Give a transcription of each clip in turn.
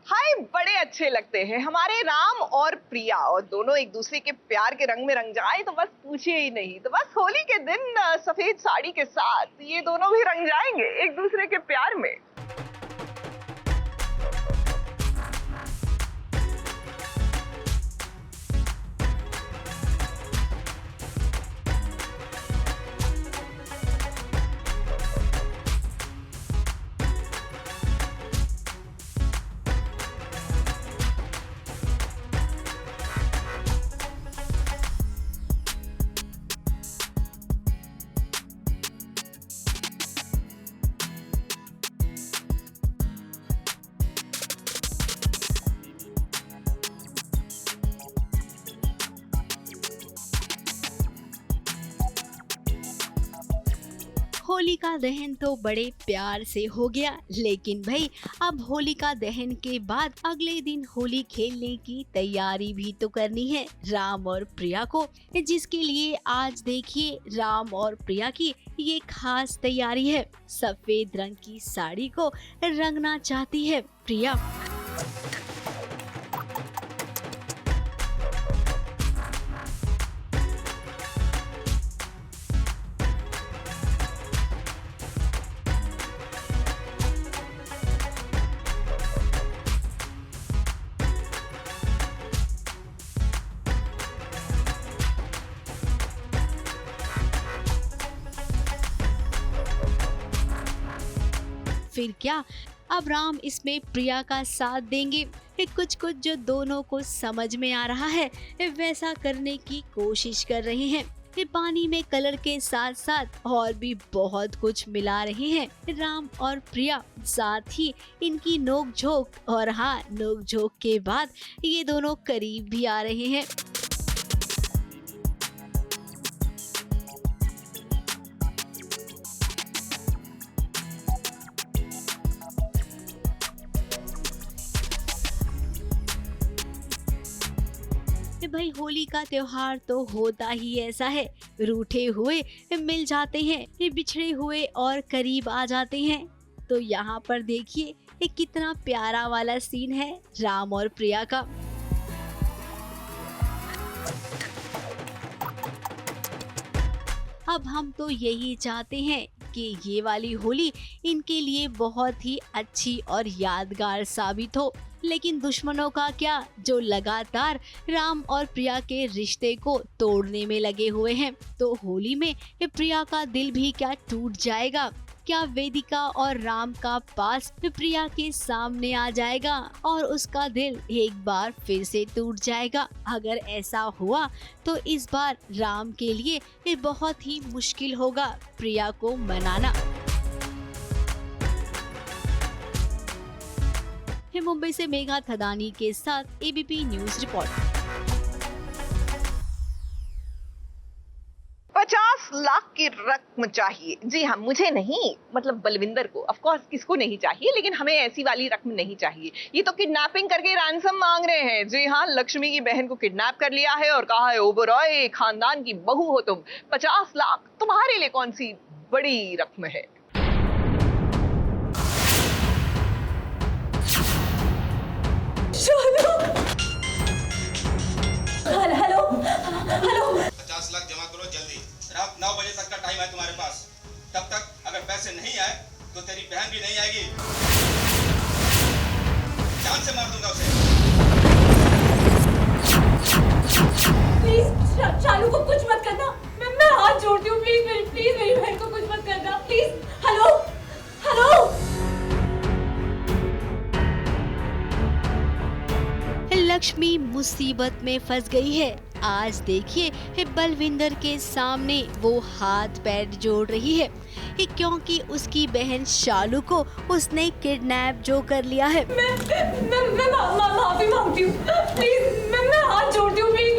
हाय, बड़े अच्छे लगते हैं हमारे राम और प्रिया, और दोनों एक दूसरे के प्यार के रंग में रंग जाए तो बस पूछिए ही नहीं। तो बस होली के दिन सफेद साड़ी के साथ ये दोनों भी रंग जाएंगे एक दूसरे के प्यार में। होलिका दहन तो बड़े प्यार से हो गया, लेकिन भाई अब होलिका दहन के बाद अगले दिन होली खेलने की तैयारी भी तो करनी है राम और प्रिया को, जिसके लिए आज देखिए राम और प्रिया की ये खास तैयारी है। सफेद रंग की साड़ी को रंगना चाहती है प्रिया। फिर क्या, अब राम इसमें प्रिया का साथ देंगे। कुछ कुछ जो दोनों को समझ में आ रहा है वैसा करने की कोशिश कर रहे हैं। पानी में कलर के साथ साथ और भी बहुत कुछ मिला रहे हैं राम और प्रिया। साथ ही इनकी नोक झोंक, और हाँ, नोक झोंक के बाद ये दोनों करीब भी आ रहे हैं। भाई होली का त्योहार तो होता ही ऐसा है, रूठे हुए मिल जाते हैं, बिछड़े हुए और करीब आ जाते हैं। तो यहाँ पर देखिए ये कितना प्यारा वाला सीन है राम और प्रिया का। अब हम तो यही चाहते हैं कि ये वाली होली इनके लिए बहुत ही अच्छी और यादगार साबित हो, लेकिन दुश्मनों का क्या, जो लगातार राम और प्रिया के रिश्ते को तोड़ने में लगे हुए हैं। तो होली में प्रिया का दिल भी क्या टूट जाएगा? क्या वेदिका और राम का पास प्रिया के सामने आ जाएगा और उसका दिल एक बार फिर से टूट जाएगा? अगर ऐसा हुआ तो इस बार राम के लिए बहुत ही मुश्किल होगा प्रिया को मनाना। मुंबई से मेघा थदानी के साथ एबीपी न्यूज रिपोर्ट। 50 लाख की रकम चाहिए। जी हाँ, मुझे नहीं, मतलब बलविंदर को। ऑफ कोर्स किसको नहीं चाहिए, लेकिन हमें ऐसी वाली रकम नहीं चाहिए। ये तो किडनैपिंग करके रैंसम मांग रहे हैं। जी हाँ, लक्ष्मी की बहन को किडनैप कर लिया है और कहा है ओबरॉय खानदान की बहू हो तुम, 50 लाख तुम्हारे लिए कौन सी बड़ी रकम है। हेलो हेलो, 50 लाख जमा करो जल्दी। रात 9 बजे तक का टाइम है तुम्हारे पास। तब तक अगर पैसे नहीं आए तो तेरी बहन भी नहीं आएगी। जान से मार दूंगा उसे। प्लीज चालू को कुछ मत करना। मैं हाथ जोड़ती हूँ, प्लीज मेरी बहन को कुछ मत करना, प्लीज। Hello hello. लक्ष्मी मुसीबत में फंस गई है। आज देखिए बलविंदर के सामने वो हाथ पैर जोड़ रही है, क्योंकि उसकी बहन शालू को उसने किडनैप जो कर लिया है। मैं माफी मांगती हूँ, प्लीज। मैं हाथ जोड़ती हूँ, प्लीज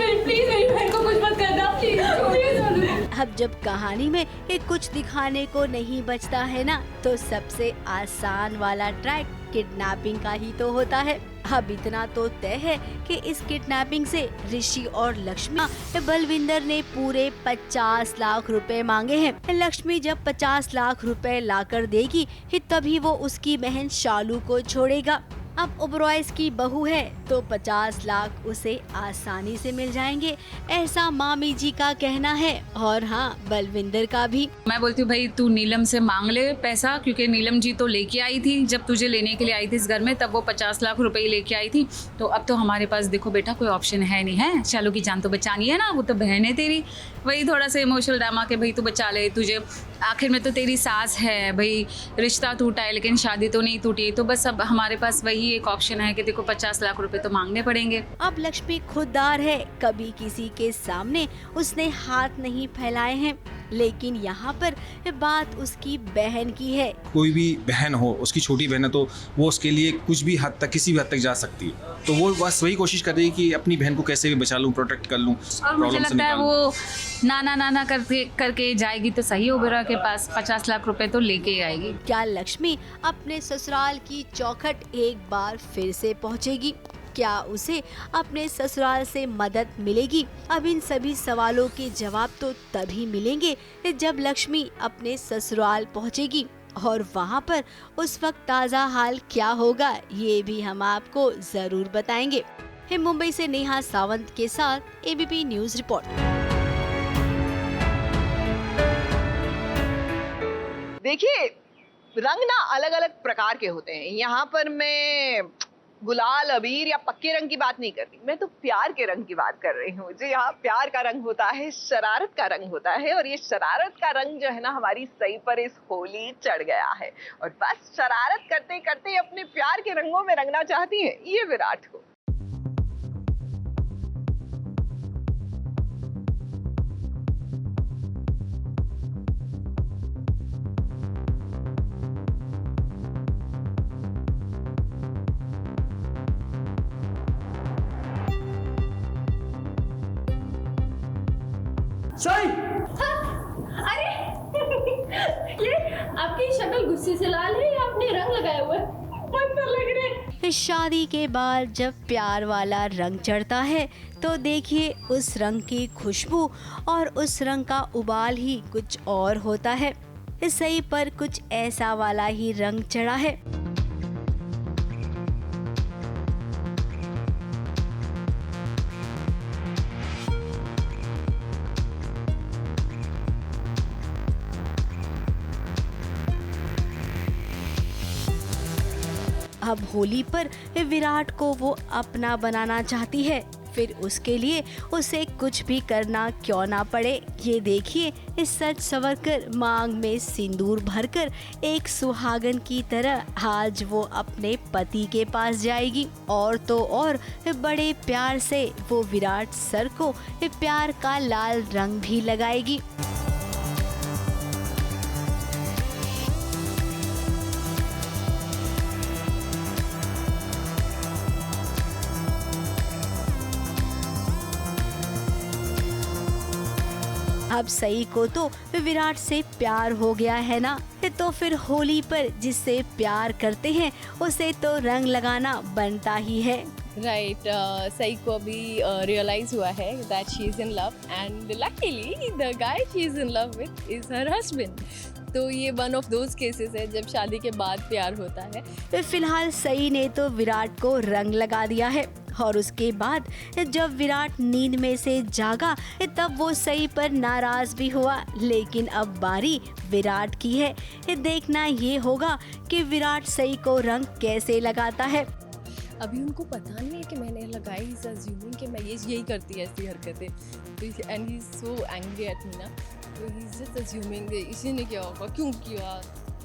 मेरी बहन को कुछ मत करना, प्लीज। अब जब कहानी में कुछ दिखाने को नहीं बचता है ना, तो सबसे आसान वाला ट्रैक किडनैपिंग का ही तो होता है। अब इतना तो तय है कि इस किडनैपिंग से ऋषि और लक्ष्मी बलविंदर ने पूरे 50 लाख रुपए मांगे हैं। लक्ष्मी जब 50 लाख रुपए लाकर देगी तभी वो उसकी बहन शालू को छोड़ेगा। अब ओबरॉयज की बहू है तो 50 लाख उसे आसानी से मिल जाएंगे, ऐसा मामी जी का कहना है। और हाँ, बलविंदर का भी। मैं बोलती हूँ भाई तू नीलम से मांग ले पैसा, क्योंकि नीलम जी तो लेके आई थी जब तुझे लेने के लिए आई थी इस घर में, तब वो 50 लाख रुपए लेके आई थी। तो अब तो हमारे पास देखो बेटा कोई ऑप्शन है नहीं है, शालू की जान तो बचानी है ना, वो तो बहन है तेरी। वही थोड़ा सा इमोशनल ड्रामा के भाई तू बचा ले, तुझे आखिर में तो तेरी सास है भाई, रिश्ता टूटा है लेकिन शादी तो नहीं टूटी। तो बस अब हमारे पास वही एक ऑप्शन है कि देखो 50 लाख रुपए तो मांगने पड़ेंगे। अब लक्ष्मी खुददार है, कभी किसी के सामने उसने हाथ नहीं फैलाए हैं, लेकिन यहाँ पर बात उसकी बहन की है। कोई भी बहन हो, उसकी छोटी बहन है तो वो उसके लिए कुछ भी हद तक, किसी भी हद तक जा सकती है। तो वो बस वही कोशिश कर रही है कि अपनी बहन को कैसे भी बचा लूं, प्रोटेक्ट कर लूं, और मुझे लगता है वो नाना करके जाएगी तो सही ओबेरॉय के पास 50 लाख रुपए तो लेके ही आएगी। क्या लक्ष्मी अपने ससुराल की चौखट एक बार फिर से पहुँचेगी? क्या उसे अपने ससुराल से मदद मिलेगी? अब इन सभी सवालों के जवाब तो तभी मिलेंगे जब लक्ष्मी अपने ससुराल पहुंचेगी, और वहां पर उस वक्त ताज़ा हाल क्या होगा ये भी हम आपको जरूर बताएंगे। मुंबई से नेहा सावंत के साथ एबीपी न्यूज रिपोर्ट। देखिए, रंग ना अलग अलग प्रकार के होते हैं। यहाँ पर मैं गुलाल, अबीर या पक्के रंग की बात नहीं कर रही, मैं तो प्यार के रंग की बात कर रही हूँ। जी हाँ, प्यार का रंग होता है, शरारत का रंग होता है, और ये शरारत का रंग जो है ना हमारी सई पर इस होली चढ़ गया है, और बस शरारत करते करते अपने प्यार के रंगों में रंगना चाहती है ये विराट को। अरे ये आपकी शक्ल गुस्से से लाल है या आपने रंग लगाया हुआ है? पत्थर लग रहे हैं। शादी के बाद जब प्यार वाला रंग चढ़ता है तो देखिए उस रंग की खुशबू और उस रंग का उबाल ही कुछ और होता है। सही पर कुछ ऐसा वाला ही रंग चढ़ा है। अब होली पर विराट को वो अपना बनाना चाहती है, फिर उसके लिए उसे कुछ भी करना क्यों ना पड़े। ये देखिए, इस सच संवर कर मांग में सिंदूर भरकर एक सुहागन की तरह आज वो अपने पति के पास जाएगी, और तो और बड़े प्यार से वो विराट सर को प्यार का लाल रंग भी लगाएगी। अब सई को तो विराट से प्यार हो गया है ना, तो फिर होली पर जिससे प्यार करते हैं उसे तो रंग लगाना बनता ही है। राइट, सई को अभी रियलाइज हुआ है that she is in love, and luckily the guy she is in love with is her husband. तो ये वन ऑफ दोज केसेस है जब शादी के बाद प्यार होता है। फिलहाल सई ने तो विराट को रंग लगा दिया है, और उसके बाद जब विराट नींद में से जागा तब वो सई पर नाराज भी हुआ। लेकिन अब बारी विराट की है, देखना ये होगा कि विराट सई को रंग कैसे लगाता है। अभी उनको पता नहीं है कि मैंने लगाई, इज अज्यूमिंग कि मैं यही करती है ऐसी हरकतें, तो and he is so angry at me ना, तो ही इज जस्ट अज्यूमिंग इसी ने किया होगा, क्यों किया,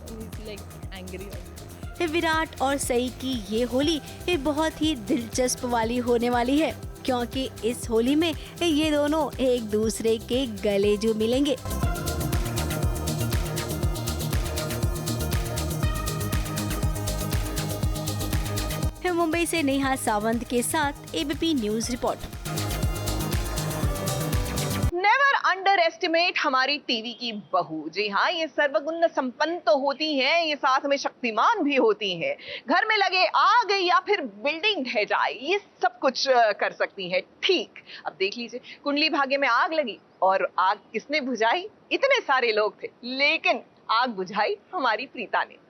he is like angry. Virat और सई की ये होली बहुत ही दिलचस्प वाली होने वाली है, क्योंकि इस होली में ये दोनों एक दूसरे के गले जो मिलेंगे। मुंबई से नेहा सावंत के साथ ABP news report. Never under estimate हमारी टीवी की बहू। जी हाँ, ये सर्वगुण संपन्न तो होती हैं, ये साथ में शक्तिमान भी होती हैं। घर में लगे आग या फिर बिल्डिंग ढह जाए, ये सब कुछ कर सकती हैं। ठीक, अब देख लीजिए, कुंडली भाग्य में आग लगी और आग किसने बुझाई? इतने सारे लोग थे, लेकिन आग बुझाई हमारी प्रीता ने।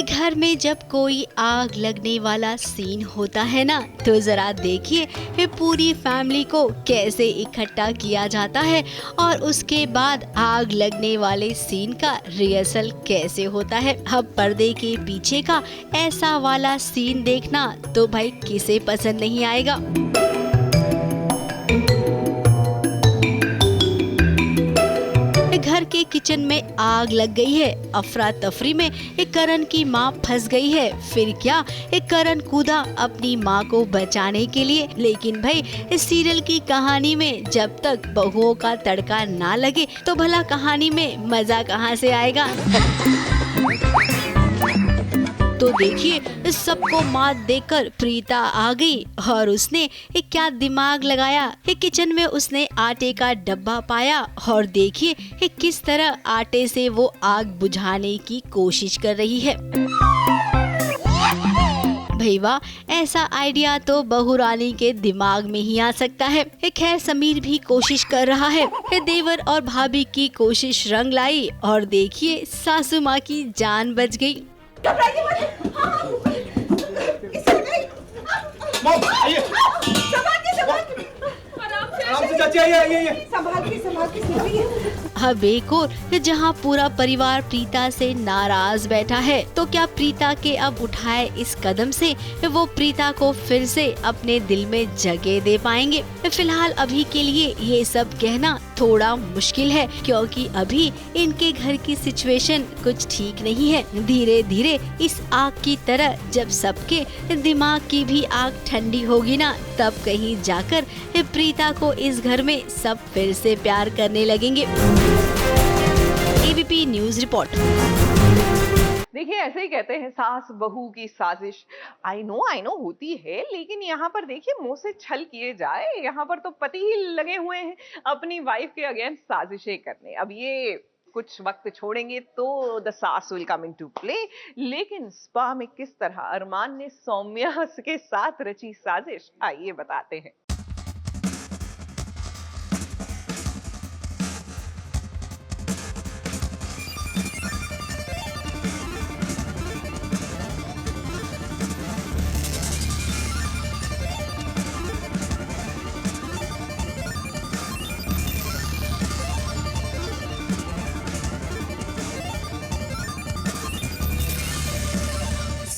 घर में जब कोई आग लगने वाला सीन होता है ना, तो जरा देखिए पूरी फैमिली को कैसे इकट्ठा किया जाता है और उसके बाद आग लगने वाले सीन का रिहर्सल कैसे होता है। अब पर्दे के पीछे का ऐसा वाला सीन देखना तो भाई किसे पसंद नहीं आएगा। घर के किचन में आग लग गई है। अफरा तफरी में एक करण की माँ फंस गई है। फिर क्या, एक करण कूदा अपनी माँ को बचाने के लिए। लेकिन भाई इस सीरियल की कहानी में जब तक बहुओं का तड़का ना लगे तो भला कहानी में मजा कहाँ से आएगा। तो देखिए इस सबको मात देकर प्रीता आ गई और उसने एक क्या दिमाग लगाया। एक किचन में उसने आटे का डब्बा पाया और देखिए किस तरह आटे से वो आग बुझाने की कोशिश कर रही है। भाई वाह, ऐसा आइडिया तो बहू रानी के दिमाग में ही आ सकता है। खैर समीर भी कोशिश कर रहा है। देवर और भाभी की कोशिश रंग लाई और देखिए सासू माँ की जान बच गई। अब एक और जहाँ पूरा परिवार प्रीता से नाराज बैठा है, तो क्या प्रीता के अब उठाए इस कदम से वो प्रीता को फिर से अपने दिल में जगह दे पाएंगे। फिलहाल अभी के लिए ये सब कहना थोड़ा मुश्किल है, क्योंकि अभी इनके घर की सिचुएशन कुछ ठीक नहीं है। धीरे धीरे इस आग की तरह जब सबके दिमाग की भी आग ठंडी होगी ना, तब कहीं जाकर प्रीता को इस घर में सब फिर से प्यार करने लगेंगे। ABP news report. देखिए ऐसे ही कहते हैं सास बहू की साजिश। आई नो होती है, लेकिन यहाँ पर देखिए मुंह से छल किए जाए, यहाँ पर तो पति ही लगे हुए हैं अपनी वाइफ के अगेंस्ट साजिशें करने। अब ये कुछ वक्त छोड़ेंगे तो द सास विल कम इनटू प्ले। लेकिन स्पा में किस तरह अरमान ने सौम्या के साथ रची साजिश, आइए बताते हैं।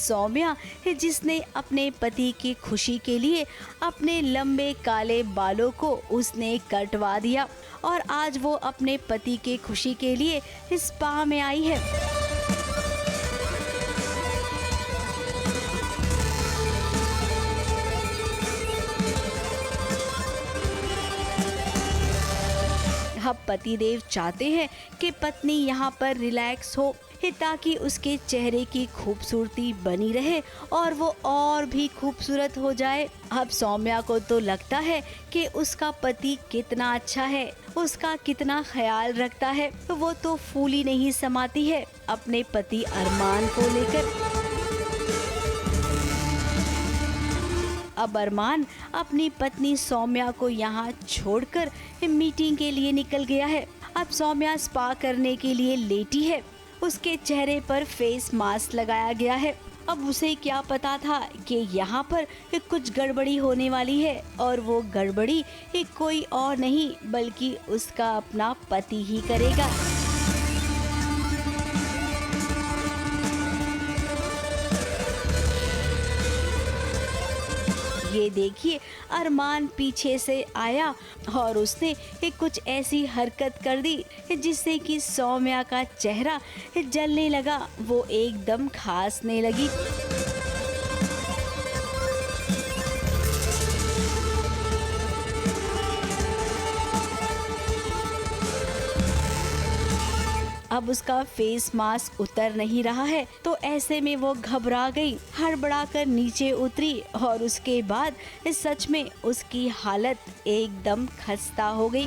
सौम्या जिसने अपने पति की खुशी के लिए अपने लंबे काले बालों को उसने कटवा दिया और आज वो अपने पति के खुशी के लिए स्पा में आई है। अब पतिदेव चाहते हैं कि पत्नी यहाँ पर रिलैक्स हो ताकि उसके चेहरे की खूबसूरती बनी रहे और वो और भी खूबसूरत हो जाए। अब सौम्या को तो लगता है कि उसका पति कितना अच्छा है, उसका कितना ख्याल रखता है, तो वो तो फूली नहीं समाती है अपने पति अरमान को लेकर। अब अरमान अपनी पत्नी सौम्या को यहाँ छोड़कर मीटिंग के लिए निकल गया है। अब सौम्या स्पा करने के लिए लेटी है, उसके चेहरे पर फेस मास्क लगाया गया है। अब उसे क्या पता था कि यहाँ पर कुछ गड़बड़ी होने वाली है और वो गड़बड़ी कोई और नहीं बल्कि उसका अपना पति ही करेगा। ये देखिए अरमान पीछे से आया और उसने कुछ ऐसी हरकत कर दी जिससे कि सौम्या का चेहरा जलने लगा, वो एकदम खांसने लगी। अब उसका फेस मास्क उतर नहीं रहा है, तो ऐसे में वो घबरा गई, हड़बड़ाकर नीचे उतरी और उसके बाद सच में उसकी हालत एकदम खस्ता हो गई।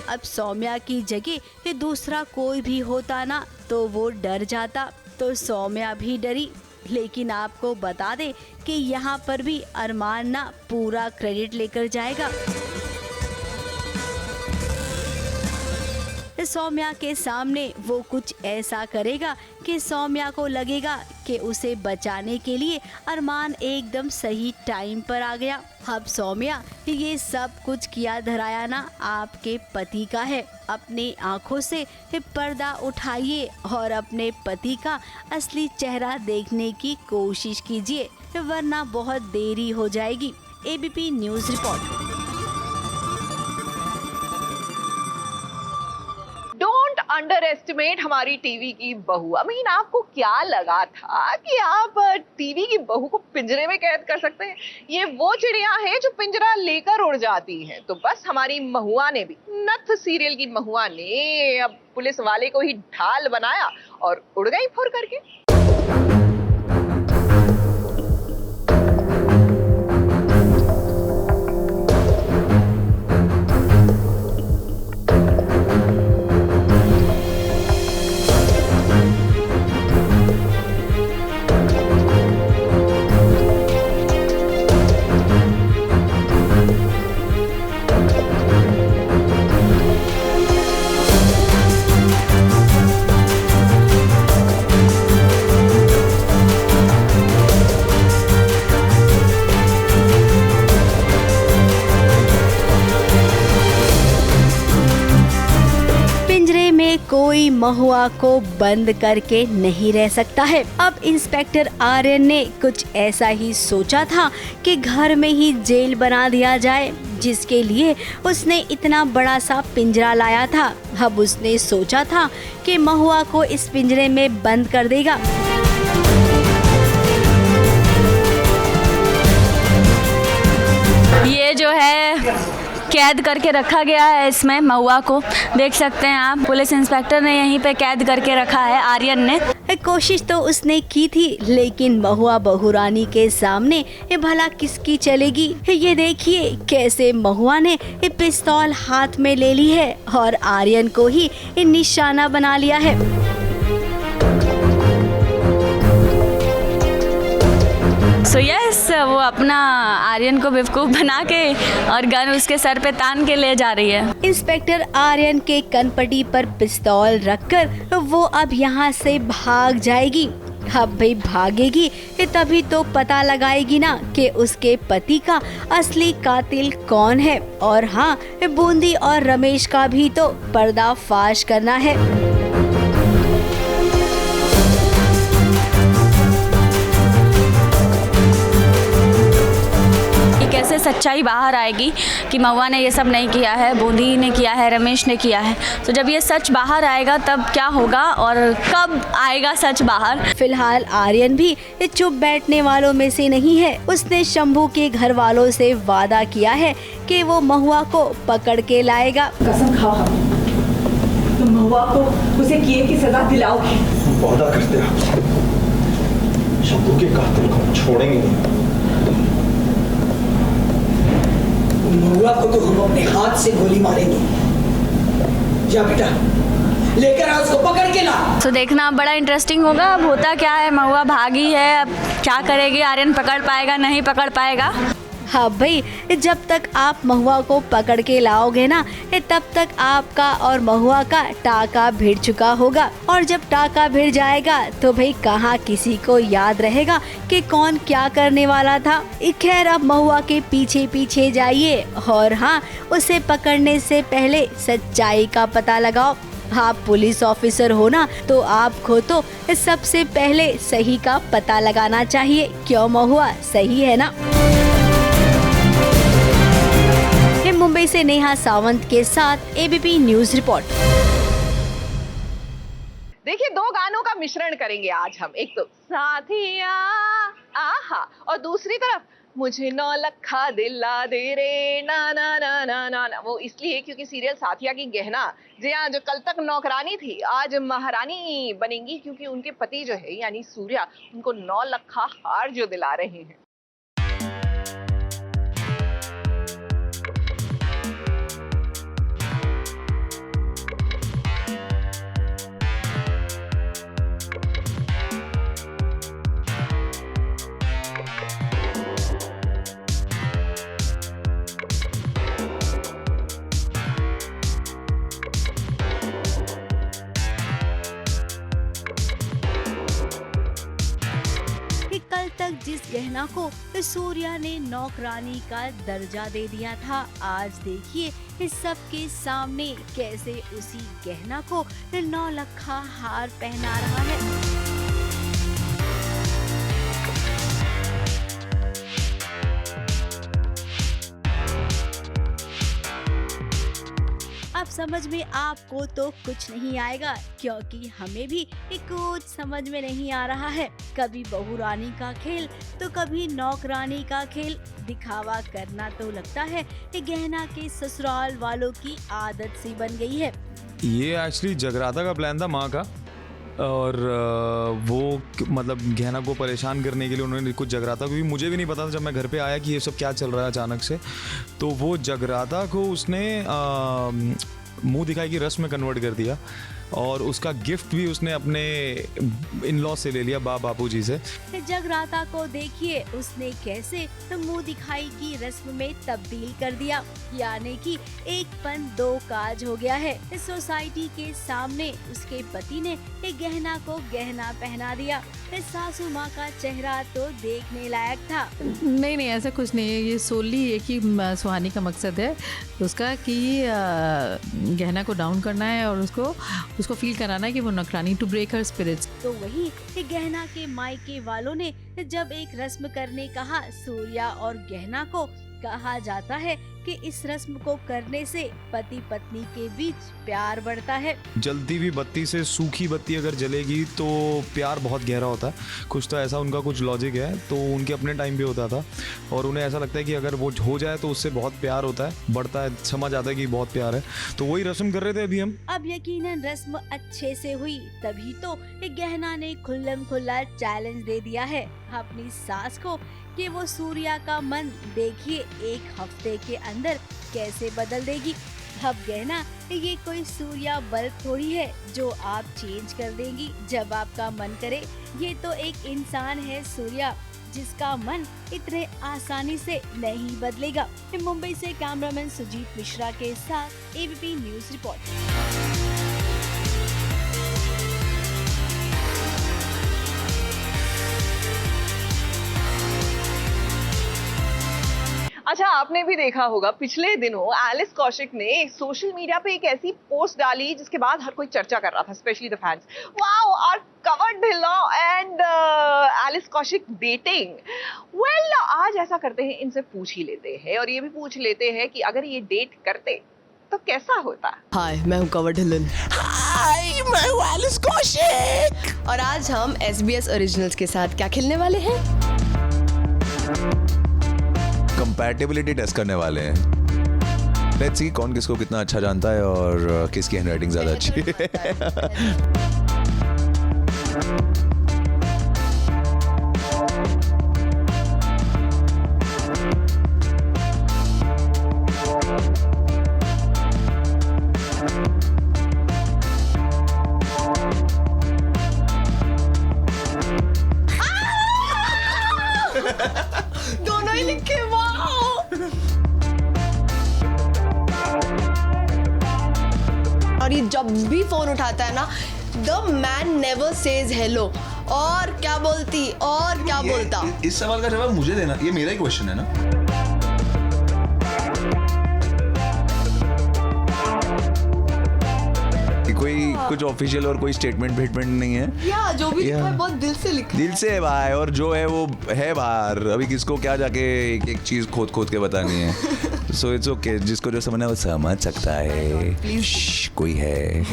अब सौम्या की जगह दूसरा कोई भी होता ना तो वो डर जाता, तो सौम्या भी डरी। लेकिन आपको बता दे कि यहाँ पर भी अरमान ना पूरा क्रेडिट लेकर जाएगा। सौम्या के सामने वो कुछ ऐसा करेगा कि सौम्या को लगेगा कि उसे बचाने के लिए अरमान एकदम सही टाइम पर आ गया। अब सौम्या, ये सब कुछ किया धराया ना आपके पति का है। अपने आँखों से पर्दा उठाइए और अपने पति का असली चेहरा देखने की कोशिश कीजिए, वरना बहुत देरी हो जाएगी। ABP news report. Don't under estimate हमारी टीवी की बहू। आई मीन, आपको क्या लगा था कि आप टीवी की बहू को पिंजरे में कैद कर सकते हैं? ये वो चिड़िया है जो पिंजरा लेकर उड़ जाती है। तो बस हमारी महुआ ने भी, नथ सीरियल की महुआ ने अब पुलिस वाले को ही ढाल बनाया और उड़ गई फुर करके। कोई महुआ को बंद करके नहीं रह सकता है। अब इंस्पेक्टर आर्यन ने कुछ ऐसा ही सोचा था कि घर में ही जेल बना दिया जाए, जिसके लिए उसने इतना बड़ा सा पिंजरा लाया था। अब उसने सोचा था कि महुआ को इस पिंजरे में बंद कर देगा। ये जो है कैद करके रखा गया है, इसमें महुआ को देख सकते हैं आप। पुलिस इंस्पेक्टर ने यहीं पे कैद करके रखा है, आर्यन ने। कोशिश तो उसने की थी, लेकिन महुआ बहुरानी के सामने ये भला किसकी चलेगी। ये देखिए कैसे महुआ ने पिस्तौल हाथ में ले ली है और आर्यन को ही निशाना बना लिया है। सो यस, वो अपना आर्यन को बेवकूफ़ बना के और गन उसके सर पे तान के ले जा रही है। इंस्पेक्टर आर्यन के कनपटी पर पिस्तौल रखकर वो अब यहाँ से भाग जाएगी। अब भाई भागेगी तभी तो पता लगाएगी ना कि उसके पति का असली कातिल कौन है। और हाँ, बूंदी और रमेश का भी तो पर्दाफाश करना है। कैसे सच्चाई बाहर आएगी कि महुआ ने ये सब नहीं किया है, बूंदी ने किया है, रमेश ने किया है। तो जब ये सच बाहर आएगा तब क्या होगा और कब आएगा सच बाहर। फिलहाल आर्यन भी चुप बैठने वालों में से नहीं है। उसने शंभू के घर वालों से वादा किया है कि वो महुआ को पकड़ के लाएगा। कसम खाओ तुम महुआ को उसे किए की सजा दिलाओगे। वादा करते हैं शंभू के कातिल को छोड़ेंगे नहीं। महुआ को तो हम अपने हाथ से गोली मारेंगे। जा बेटा, लेकर आ उसको, पकड़ के ला। तो देखना बड़ा इंटरेस्टिंग होगा। अब होता क्या है, महुआ भागी है, अब क्या करेगी, आर्यन पकड़ पाएगा नहीं पकड़ पाएगा। हाँ भाई, जब तक आप महुआ को पकड़ के लाओगे ना तब तक आपका और महुआ का टाका भिड़ चुका होगा। और जब टाका भिड़ जाएगा तो भाई कहाँ किसी को याद रहेगा कि कौन क्या करने वाला था। खैर, अब महुआ के पीछे पीछे जाइए और हाँ, उसे पकड़ने से पहले सच्चाई का पता लगाओ। आप पुलिस ऑफिसर हो ना, तो आपको तो सबसे पहले सही का पता लगाना चाहिए। क्यों महुआ, सही है ना? मुंबई से नेहा सावंत के साथ एबीपी न्यूज रिपोर्ट। देखिए, दो गानों का मिश्रण करेंगे आज हम। एक तो साथिया आहा और दूसरी तरफ मुझे 9 लखा दिला दे रे ना ना ना ना ना ना। वो इसलिए क्योंकि सीरियल साथिया की गहना जी हाँ, जो कल तक नौकरानी थी आज महारानी बनेंगी, क्योंकि उनके पति जो है यानी सूर्या उनको 9 लखा हार जो दिला रहे हैं। कल तक जिस गहना को सूर्या ने नौकरानी का दर्जा दे दिया था, आज देखिए इस सब के सामने कैसे उसी गहना को 9 लखा हार पहना रहा है। अब समझ में आपको तो कुछ नहीं आएगा, क्योंकि हमें भी कुछ समझ में नहीं आ रहा है। कभी बहू रानी का खेल तो कभी नौकरानी का खेल। दिखावा करना तो लगता है कि गहना के ससुराल वालों की आदत सी बन गई है। ये एक्चुअली जगराता का प्लान था माँ का, और वो मतलब गहना को परेशान करने के लिए उन्होंने कुछ जगराता को भी, मुझे भी नहीं पता था जब मैं घर पे आया कि ये सब क्या चल रहा है अचानक से। तो वो जगराता को उसने मुंह दिखाई की रस्म में कन्वर्ट कर दिया, और उसका गिफ्ट भी उसने अपने इन लॉ से ले लिया, बापू जी से। जगराता को देखिए उसने कैसे मुंह दिखाई की रस्म में तब्दील कर दिया, यानी कि एक पन दो काज हो गया है। इस सोसाइटी के सामने उसके पति ने एक गहना को गहना पहना दिया। इस सासू माँ का चेहरा तो देखने लायक था। नहीं, ऐसा कुछ नहीं है। ये सोली एक ही सुहानी का मकसद है उसका कि गहना को डाउन करना है और उसको फील कराना है कि वो नौकरानी, टू ब्रेक हर स्पिरिट्स। तो वही गहना के मायके वालों ने जब एक रस्म करने कहा, सूर्या और गहना को कहा जाता है कि इस रस्म को करने से पति पत्नी के बीच प्यार बढ़ता है। जलती हुई बत्ती से सूखी बत्ती अगर जलेगी तो प्यार बहुत गहरा होता है, कुछ तो ऐसा उनका कुछ लॉजिक है। तो उनके अपने टाइम पे होता था, और उन्हें ऐसा लगता है कि अगर वो हो जाए तो उससे बहुत प्यार होता है, बढ़ता है, समझ आता है कि बहुत प्यार है। तो वही रस्म कर रहे थे अभी हम। अब यकीनन रस्म अच्छे से हुई, तभी तो गहना ने खुल्लम खुल्ला चैलेंज दे दिया है अपनी सास को कि वो सूर्या का मन देखिए 1 हफ्ते के अंदर कैसे बदल देगी। अब गहना ये कोई सूर्या बल्ब थोड़ी है जो आप चेंज कर देंगी जब आपका मन करे। ये तो एक इंसान है सूर्या, जिसका मन इतने आसानी से नहीं बदलेगा। मुंबई से कैमरामैन सुजीत मिश्रा के साथ एबीपी न्यूज रिपोर्ट। अच्छा, आपने भी देखा होगा पिछले दिनों एलिस कौशिक ने सोशल मीडिया पे एक ऐसी पोस्ट डाली जिसके बाद हर कोई चर्चा कर रहा था, especially the fans. Wow, are Kanwar Dhillon and Alice Kaushik dating. Well, आज ऐसा करते हैं, इनसे पूछ ही लेते हैं और ये भी पूछ लेते हैं कि अगर ये डेट करते तो कैसा होता। हाय, मैं हूँ कवर ढिल्लन। हाय, मैं हूँ एलिस कौशिक। और आज हम SBS ओरिजिनल्स के साथ क्या खेलने वाले हैं? कंपैटिबिलिटी टेस्ट करने वाले हैं। लेट्स सी कौन किसको कितना अच्छा जानता है और किसकी हैंडराइटिंग ज्यादा अच्छी है। दोनों ही लिखे। और ये जब भी फोन उठाता है ना, the man never says hello. और क्या बोलती और क्या बोलता। इस सवाल का जवाब मुझे देना, ये मेरा ही क्वेश्चन है ना। कोई कुछ ऑफिशियल और कोई स्टेटमेंट नहीं है, या जो भी लिखा है बहुत दिल से लिखा दिल से है भाई, और जो है वो है बाहर। अभी किसको क्या जाके एक चीज खोद के बतानी है। सो इट्स ओके, जिसको जो समझना है वो समझ सकता है। कोई है।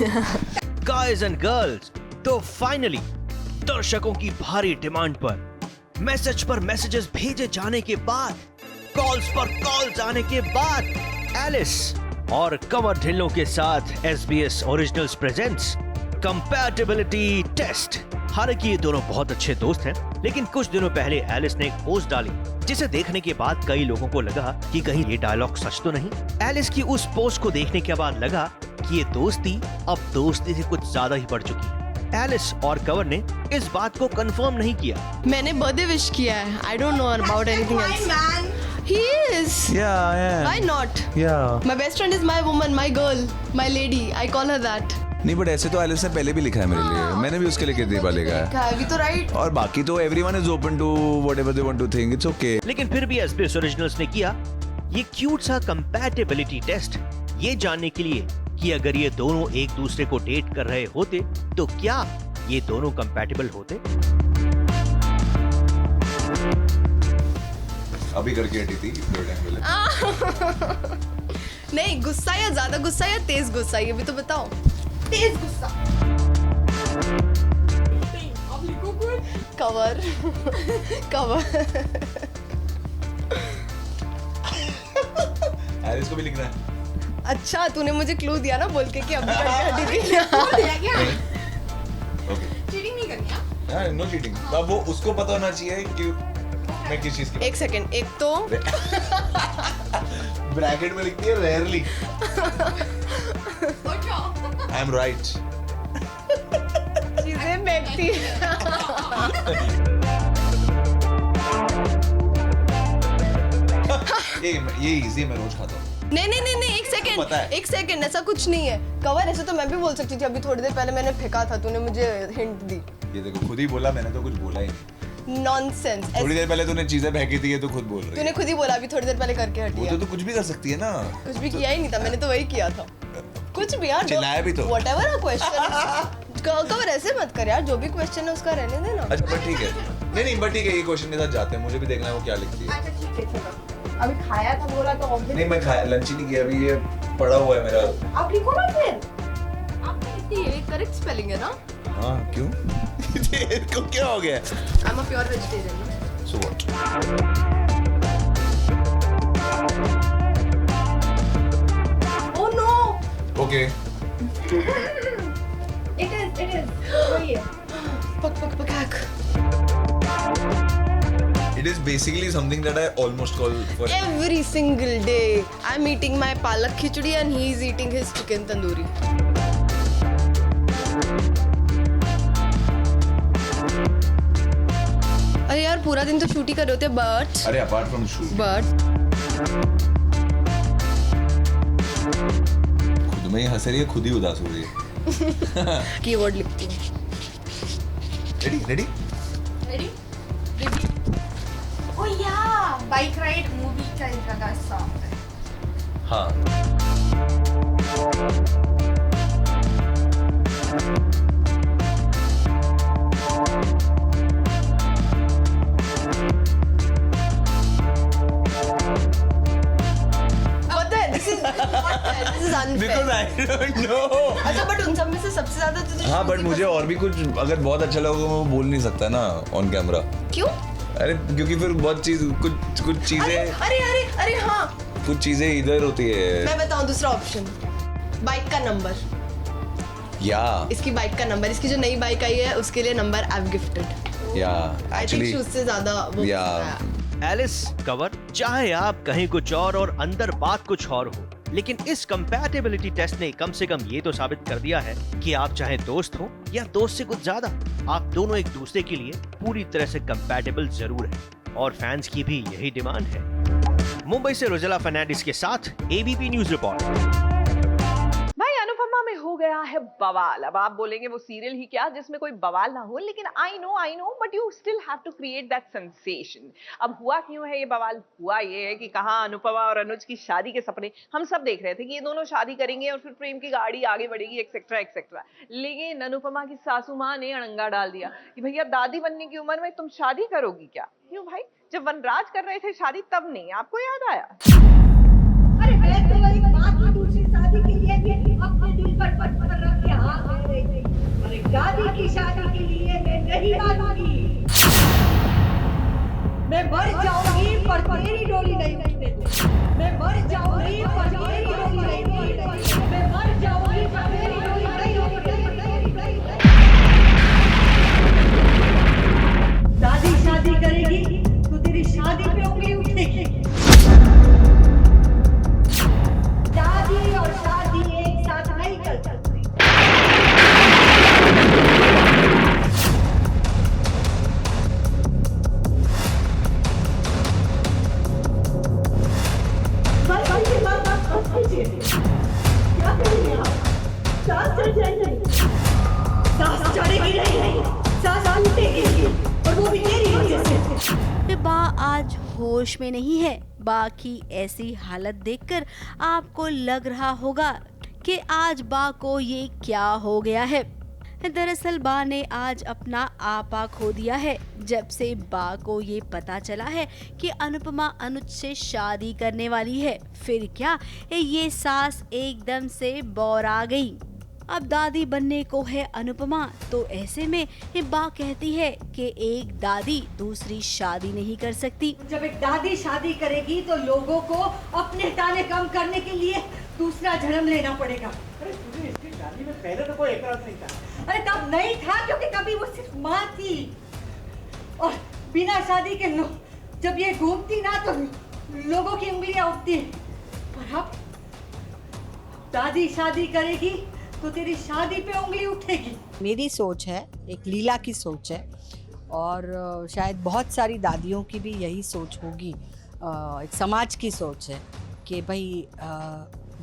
गाइज एंड गर्ल्स, तो फाइनली दर्शकों की भारी डिमांड पर मैसेज पर मैसेजेस भेजे जाने के बाद, कॉल्स पर कॉल्स आने के बाद एलिस और कंवर ढिल्लों के साथ SBS originals presents compatibility test. हालांकि ये दोनों बहुत अच्छे दोस्त हैं, लेकिन कुछ दिनों पहले एलिस ने एक पोस्ट डाली जिसे देखने के बाद कई लोगों को लगा कि कहीं ये डायलॉग सच तो नहीं। एलिस की उस पोस्ट को देखने के बाद लगा कि ये दोस्ती अब दोस्ती से कुछ ज्यादा ही बढ़ चुकी है। एलिस और कंवर ने इस बात को कंफर्म नहीं किया। मैंने बर्थडे विश किया है। I don't know about anything else. He is. Yeah. Why not? Yeah. My best friend is my woman, my girl, my lady. I call her that. नहीं, बट ऐसे तो एलिस ने पहले भी लिखा है मेरे लिए, मैंने भी उसके लिए दीपा लिखा है। अभी तो राइट। और बाकी तो everyone is open to whatever they want to think, it's okay. लेकिन फिर भी SBS ओरिजिनल्स ने किया ये क्यूट सा कंपैटिबिलिटी टेस्ट, ये जानने के लिए कि अगर ये दोनों एक दूसरे को डेट कर रहे होते तो क्या ये दोनों कंपैटिबल होते। अभी करके हटी थी नहीं, गुस्सा या ज्यादा गुस्सा या तेज गुस्सा, ये भी तो बताओ। तेज गुस्सा। Cover cover. एलिस को भी लिखना है। अच्छा, तूने मुझे क्लू दिया ना बोल के कि अभी करके हटी थी। चीटिंग नहीं करनी है। No cheating. अब वो उसको पता होना चाहिए कि मैं किस चीज की। एक सेकंड, एक तो ब्रैकेट में लिखती है रेयरली। I am right. चीजें देखती ये इजी मैं रोज खाता हूँ। नहीं, एक सेकंड, ऐसा कुछ नहीं है। कवर ऐसे तो मैं भी बोल सकती थी, अभी थोड़ी देर पहले मैंने फेंका था, तूने मुझे हिंट दी। ये देखो, खुद ही बोला, मैंने तो कुछ बोला ही नहीं। नॉनसेंस। थोड़ी देर पहले तूने चीजें फेंकी थी, ये तो खुद बोल रही है। तूने खुद ही बोला अभी थोड़ी देर पहले करके हटी है। वो तो कुछ भी कर सकती है ना। कुछ भी किया ही नहीं था, मैंने तो वही किया था। कुछ भी यार, चिल्लाया भी तो। Whatever a question. कवर ऐसे मत कर यार, जो भी क्वेश्चन है उसका रहने देना। अच्छा बट ठीक है। नहीं बट ठीक है, ये क्वेश्चन के साथ जाते हैं, मुझे भी देखना है वो क्या लिखती है। अच्छा ठीक है, चलो। अभी खाया था बोला तो ऑब्वियसली। नहीं, मैं खाया लंच ही नहीं किया, अभी ये पड़ा हुआ है मेरा। आप लिखो ना फिर। आपने कितनी ये करेक्ट स्पेलिंग है ना? हाँ, क्यों? इसको क्या हो गया? I am a pure vegetarian ना। So what? Oh no. Okay. It is. वही है। पक। It is basically something that I almost call for every single day. I'm eating my palak khichdi and he is eating his chicken tandoori. अरे यार, पूरा दिन तो shoot ही कर रहे होते, बट अरे अपार्ट फ्रॉम शूट, खुद में ही हंस रही है, खुद ही उदास हो रही है। कीवर्ड लिखती हूँ। Ready? Oh yeah, bike ride movie का इनका सॉन्ग है। हाँ। Because I don't know. अच्छा, बट उन सब में से सबसे ज्यादा तुझे। हाँ, बट मुझे और भी कुछ अगर बहुत अच्छा लगा मैं वो बोल नहीं सकता ना ऑन कैमरा। क्यों? अरे क्योंकि फिर बहुत कुछ चीजें। अरे हाँ, कुछ चीजें इधर होती है। मैं बताऊँ दूसरा ऑप्शन, बाइक का नंबर। या इसकी बाइक का नंबर, इसकी जो नई बाइक आई है उसके लिए नंबर आई हैव गिफ्टेड। या एक्चुअली उससे ज्यादा वो। या एलिस, कवर, चाहे आप कहीं कुछ और अंदर बात कुछ और हो, लेकिन इस कंपैटिबिलिटी टेस्ट ने कम से कम ये तो साबित कर दिया है कि आप चाहे दोस्त हो या दोस्त से कुछ ज्यादा, आप दोनों एक दूसरे के लिए पूरी तरह से कंपैटिबल जरूर हैं। और फैंस की भी यही डिमांड है। मुंबई से रोजेला फर्नांडिस के साथ ABP न्यूज रिपोर्ट। भाई, अनुपमा में हो गया है बवाल। अब आप बोलेंगे वो सीरियल ही क्या जिसमें कोई बवाल ना हो, लेकिन I know but you still have to create that sensation. अब हुआ क्यों है ये बवाल? हुआ ये है कि कहाँ अनुपमा और अनुज की शादी के सपने हम सब देख रहे थे कि ये दोनों शादी करेंगे और फिर प्रेम की गाड़ी आगे बढ़ेगी, एक्सेट्रा एक्सेट्रा। लेकिन अनुपमा की सासू माँ ने अड़ंगा डाल दिया कि भैया दादी बनने की उम्र में तुम शादी करोगी क्या? क्यों भाई, जब वनराज कर रहे थे शादी तब नहीं आपको याद आया? अरे मैं तो वही बात की दूसरी शादी के लिए भी अपने दिल पर पत्थर रख के हाथ दे रही थी। अरे दादी की शादी के लिए मैं नहीं मानूंगी। मर जाऊंगी पर तेरी डोली नहीं उठने दूंगी। मैं मर जाऊंगी पर तेरी डोली नहीं उठने दूंगी। मैं मर जाऊंगी पर तेरी डोली नहीं उठने दूंगी। दादी शादी करेगी तो तेरी शादी पे उंगली उठेगी। दादी और शादी एक साथ नहीं कर सकती। क्या करेंगे आप? सांस चढ़ जाएगी, सांस चढ़ेगी नहीं, सांस उठेगी और वो भी तेरी वजह से। बा आज होश में नहीं है। बा की ऐसी हालत देखकर आपको लग रहा होगा कि आज बा को ये क्या हो गया है। दरअसल बा ने आज अपना आपा खो दिया है जब से बा को ये पता चला है कि अनुपमा अनुज से शादी करने वाली है। फिर क्या ये सास एकदम से बौरा गई। अब दादी बनने को है अनुपमा, तो ऐसे में बा कहती है कि एक दादी दूसरी शादी नहीं कर सकती। जब एक दादी शादी करेगी तो लोगों को अपने ताने कम करने के लिए दूसरा जन्म लेना पड़ेगा। अरे तुझे इसकी शादी में पहले तो कोई एतराज नहीं था। अरे तब नहीं था क्योंकि तभी वो सिर्फ माँ थी और बिना शादी के जब ये घूमती ना तो लोगों की उंगलियां उठती। पर अब दादी शादी करेगी तो तेरी शादी पे उंगली उठेगी। मेरी सोच है, एक लीला की सोच है और शायद बहुत सारी दादियों की भी यही सोच होगी। एक समाज की सोच है कि भाई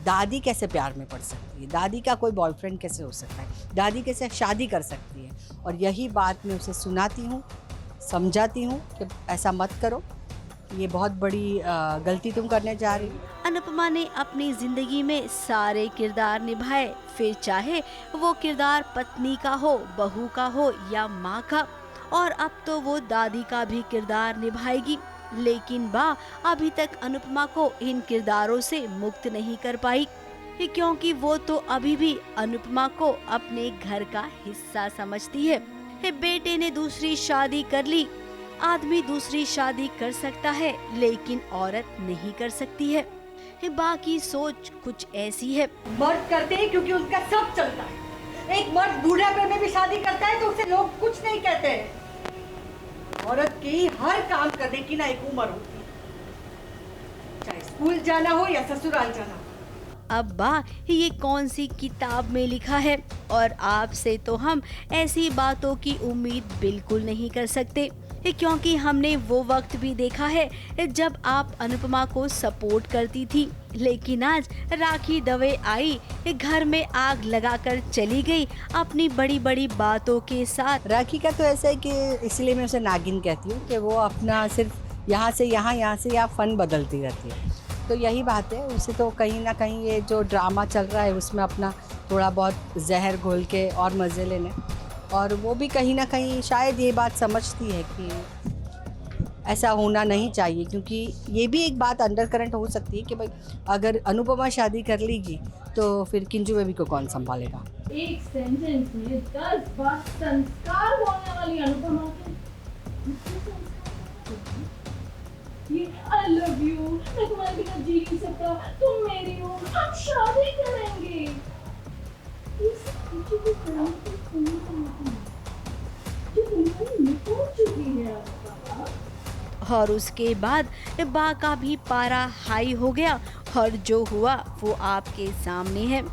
दादी कैसे प्यार में पड़ सकती है, दादी का कोई बॉयफ्रेंड कैसे हो सकता है, दादी कैसे शादी कर सकती है। और यही बात मैं उसे सुनाती हूँ, समझाती हूँ कि ऐसा मत करो, ये बहुत बड़ी गलती तुम करने जा रही हो। अनुपमा ने अपनी जिंदगी में सारे किरदार निभाए, फिर चाहे वो किरदार पत्नी का हो, बहू का हो या माँ का, और अब तो वो दादी का भी किरदार निभाएगी। लेकिन बा अभी तक अनुपमा को इन किरदारों से मुक्त नहीं कर पाई, क्योंकि वो तो अभी भी अनुपमा को अपने घर का हिस्सा समझती है। बेटे ने दूसरी शादी कर ली। आदमी दूसरी शादी कर सकता है लेकिन औरत नहीं कर सकती है। बा की सोच कुछ ऐसी है। मर्द करते हैं क्योंकि उनका सब चलता है। एक मर्द बूढ़ापे में भी शादी करता है तो उसे लोग कुछ नहीं कहते हैं। औरत की हर काम करने की ना एक उम्र होती है, चाहे स्कूल जाना हो या ससुराल जाना। अब बा ये कौन सी किताब में लिखा है, और आपसे तो हम ऐसी बातों की उम्मीद बिल्कुल नहीं कर सकते, क्योंकि हमने वो वक्त भी देखा है जब आप अनुपमा को सपोर्ट करती थी, लेकिन आज राखी दवे आई, घर में आग लगाकर चली गई अपनी बड़ी बड़ी बातों के साथ। राखी का तो ऐसा है कि इसलिए मैं उसे नागिन कहती हूँ कि वो अपना सिर्फ यहाँ से यहाँ फन बदलती रहती है। तो यही बात है, उसे तो कहीं ना कहीं ये जो ड्रामा चल रहा है उसमें अपना थोड़ा बहुत जहर घोल के और मज़े लेने, और वो भी कहीं ना कहीं शायद ये बात समझती है कि ऐसा होना नहीं चाहिए, क्योंकि ये भी एक बात अंडर करंट हो सकती है कि भाई अगर अनुपमा शादी कर लेगी तो फिर किंजू बेबी को कौन संभालेगा। एक सेंटेंस में 10 बार संस्कार बोलने वाली अनुपमा I love you, मैं तुम्हारे बिना जी नहीं सकता, तुम मेरी हो, हम शादी करेंगे। और उसके बाद बा का भी पारा हाई हो गया, और जो हुआ वो आपके सामने है।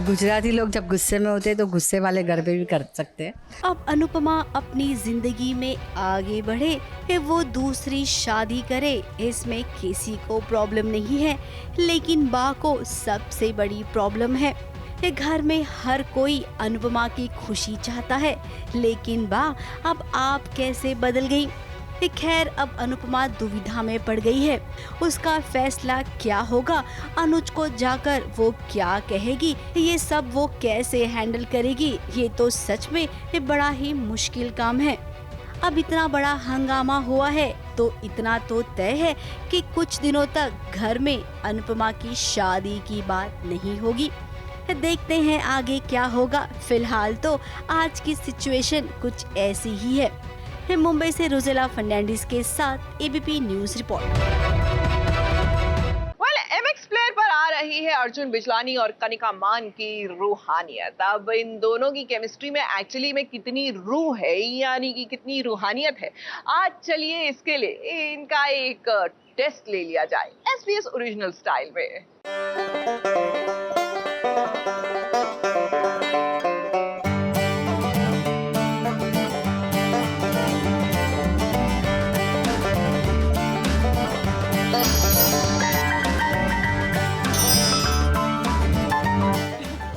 गुजराती लोग जब गुस्से में होते हैं तो गुस्से वाले गरबे भी कर सकते हैं। अब अनुपमा अपनी जिंदगी में आगे बढ़े, वो दूसरी शादी करे, इसमें किसी को प्रॉब्लम नहीं है, लेकिन बा को सबसे बड़ी प्रॉब्लम है। घर में हर कोई अनुपमा की खुशी चाहता है, लेकिन बा अब आप कैसे बदल गई। खैर अब अनुपमा दुविधा में पड़ गई है, उसका फैसला क्या होगा, अनुज को जाकर वो क्या कहेगी, ये सब वो कैसे हैंडल करेगी, ये तो सच में बड़ा ही मुश्किल काम है। अब इतना बड़ा हंगामा हुआ है तो इतना तो तय है कि कुछ दिनों तक घर में अनुपमा की शादी की बात नहीं होगी। देखते हैं आगे क्या होगा। फिलहाल तो आज की सिचुएशन कुछ ऐसी ही है। मुंबई से रोजेला फर्नांडिस के साथ ABP news report. MX player पर आ रही है अर्जुन बिजलानी और कनिका मान की रूहानियत। अब इन दोनों की केमिस्ट्री में एक्चुअली में कितनी रूह है, यानी कि कितनी रूहानियत है, आज चलिए इसके लिए इनका एक टेस्ट ले लिया जाए SBS ओरिजिनल स्टाइल में।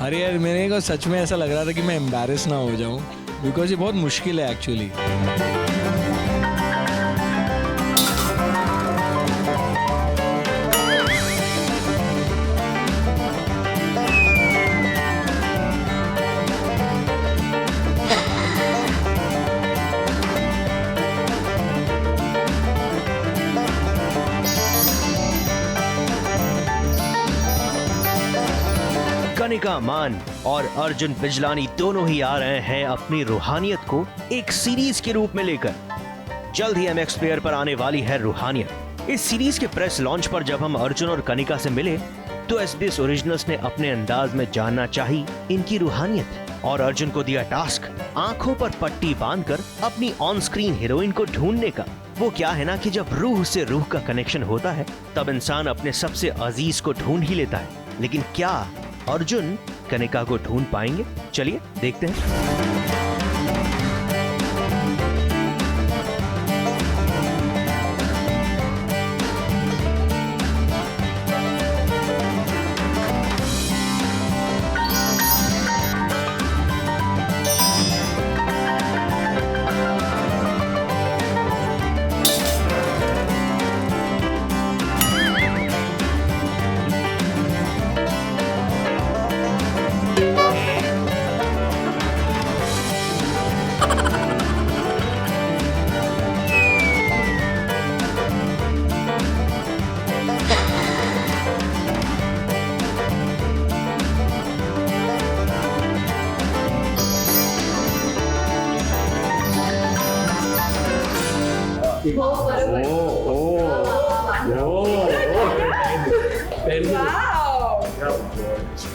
अरे यार, मेरे को सच में ऐसा लग रहा था कि मैं एम्बैरेस ना हो जाऊं, बिकॉज ये बहुत मुश्किल है एक्चुअली। कनिका मान और अर्जुन बिजलानी दोनों ही आ रहे हैं अपनी रूहानियत को एक सीरीज के रूप में लेकर। जल्द ही एमएक्स प्लेयर पर आने वाली है रूहानियत। इस सीरीज के प्रेस लॉन्च पर जब हम अर्जुन और कनिका से मिले तो SBS ओरिजिनल्स ने अपने अंदाज में जानना चाही इनकी रूहानियत और अर्जुन को दिया टास्क आंखों पर पट्टी बांधकर अपनी ऑन स्क्रीन हीरोइन को ढूंढने का। वो क्या है ना कि जब रूह से रूह का कनेक्शन होता है तब इंसान अपने सबसे अजीज को ढूंढ ही लेता है, लेकिन क्या अर्जुन कनिका को ढूंढ पाएंगे? चलिए देखते हैं।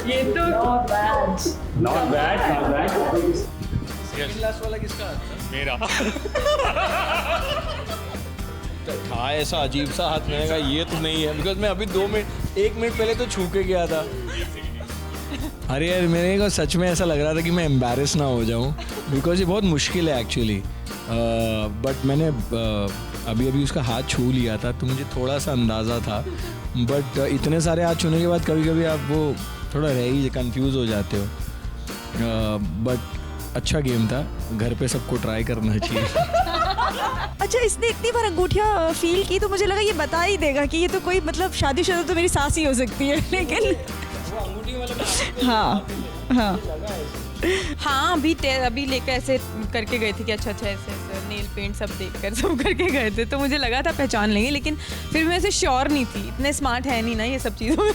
ये तो Not bad. लास्ट वाला किसका? मेरा। था ऐसा अजीब सा हाथ, मैंने कहा ये तो नहीं है, बिकॉज मैं अभी 1 मिनट पहले तो छू के गया था। अरे यार, मेरे को सच में ऐसा लग रहा था कि मैं एम्बैरेस ना हो जाऊं, बिकॉज ये बहुत मुश्किल है एक्चुअली। बट मैंने अभी उसका हाथ छू लिया था तो मुझे थोड़ा सा अंदाज़ा था, बट इतने सारे हाथ छूने के बाद कभी कभी आप वो थोड़ा रह ही कंफ्यूज हो जाते हो। बट अच्छा गेम था, घर पे सबको ट्राई करना चाहिए। अच्छा, इसने इतनी बार अंगूठियाँ फील की तो मुझे लगा ये बता ही देगा कि ये तो कोई मतलब शादीशुदा तो मेरी सास ही हो सकती है, लेकिन हाँ अभी लेकर ऐसे करके गए थे कि अच्छा ऐसे नेल पेंट सब देखकर सब करके गए थे, तो मुझे लगा था पहचान लेंगे, लेकिन फिर मैं ऐसे श्योर नहीं थी, इतने स्मार्ट है नहीं ना ये सब चीज़ों में।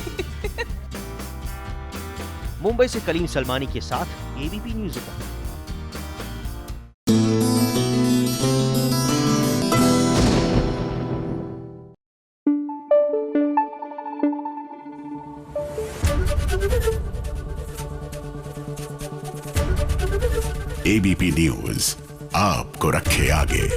मुंबई से कलीम सलमानी के साथ ABP news report. ABP news आपको रखे आगे।